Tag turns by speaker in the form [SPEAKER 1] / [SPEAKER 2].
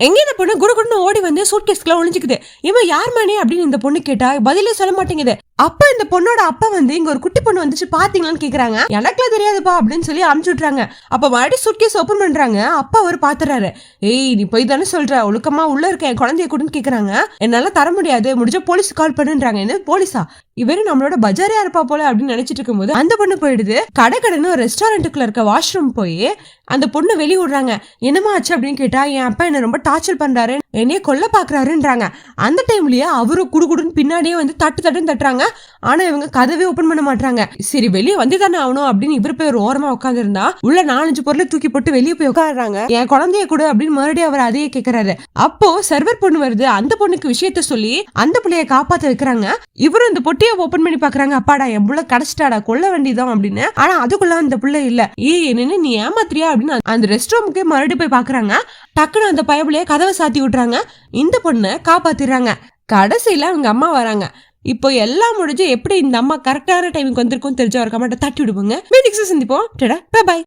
[SPEAKER 1] எங்க இந்த பொண்ணு குடுகுடுன்னு ஓடி வந்து சூட்கேஸ்க்குள்ள ஒளிஞ்சுக்குது. இவன் யார் மணி அப்படின்னு இந்த பொண்ணு கேட்டா பதிலே சொல்ல மாட்டேங்குது. அப்ப இந்த பொண்ணோட அப்பா வந்து இங்க ஒரு குட்டி பொண்ணு வந்துச்சு பாத்தீங்களான்னு கேக்குறாங்க. எனக்குலாம் தெரியாதுப்பா அப்படின்னு சொல்லி அனுப்பிச்சு விட்டுறாங்க. அப்ப மறுபடியும் சூட்கேஸ் ஓபன் பண்றாங்க. அப்பா அவர் பாத்துறாரு. ஏய் நீ போய் தானே சொல்ற, ஒழுக்கமா உள்ள இருக்க என் குழந்தைய கூடன்னு கேக்குறாங்க. என்னால தர முடியாது, முடிஞ்ச போலீஸ் கால் பண்ணுன்றாங்க. என்ன போலீஸா? இவரு நம்மளோட பஜாரியா இருப்பா போல அப்படின்னு நினைச்சிட்டு இருக்கும்போது அந்த பொண்ணு போயிடுது. கடைன்னு ஒரு ரெஸ்டாரண்ட்டுக்குள்ள இருக்க வாஷ்ரூம் போய் அந்த பொண்ணு வெளிய விடுறாங்க. என்னமா ஆச்சு அப்படின்னு கேட்டா, என் அப்பா என்ன ரொம்ப டார்ச்சர் பண்றாரு, என்னைய கொல்ல பாக்குறாருன்றாங்க. அந்த டைம்லயே அவரு குடுகுடுன்னு பின்னாடியே வந்து தட்டுன்னு தட்டுறாங்க. ஆனா இவங்க கதவே ஓபன் பண்ண மாட்டாங்க. சரி வெளியே வந்து தானே ஆகணும் அப்படின்னு இவரு போய் ஒரு ஓரமா உட்கார்ந்து இருந்தா உள்ள 4-5 பொருளை தூக்கி போட்டு வெளியே போய் உட்காடுறாங்க. என் குழந்தைய கூட அப்படின்னு மறுபடியும் அவர் அதையே கேட்கிறாரு. அப்போ சர்வர் பொண்ணு வருது. அந்த பொண்ணுக்கு விஷயத்த சொல்லி அந்த பிள்ளைய காப்பாத்த வைக்கிறாங்க. இவரும் இந்த பொட்டியை ஓபன் பண்ணி பாக்குறாங்க. அப்பாடா என் புள்ள கிடைச்சிட்டாடா, கொல்ல வேண்டியதான் அப்படின்னு. ஆனா அதுக்குள்ள அந்த புள்ள இல்ல. என்னன்னு நீ ஏமாத்திரியா அப்படின்னு அந்த ரெஸ்ட் ரூமுக்கே மறுபடியும் போய் பாக்குறாங்க. டக்குன்னு அந்த பயபுலைய கதவை சாத்தி விட்டுறாங்க. இந்த பொண்ணை காப்பாத்திடுறாங்க. கடைசியில அவங்க அம்மா வராங்க. இப்போ எல்லாம் முடிஞ்சு எப்படி இந்த அம்மா கரெக்டான டைமுக்கு வந்திருக்கும் தெரிஞ்ச ஒரு கமெண்ட்டை தட்டி விடுவோங்க. நெக்ஸ்ட் சந்திப்போம். பை.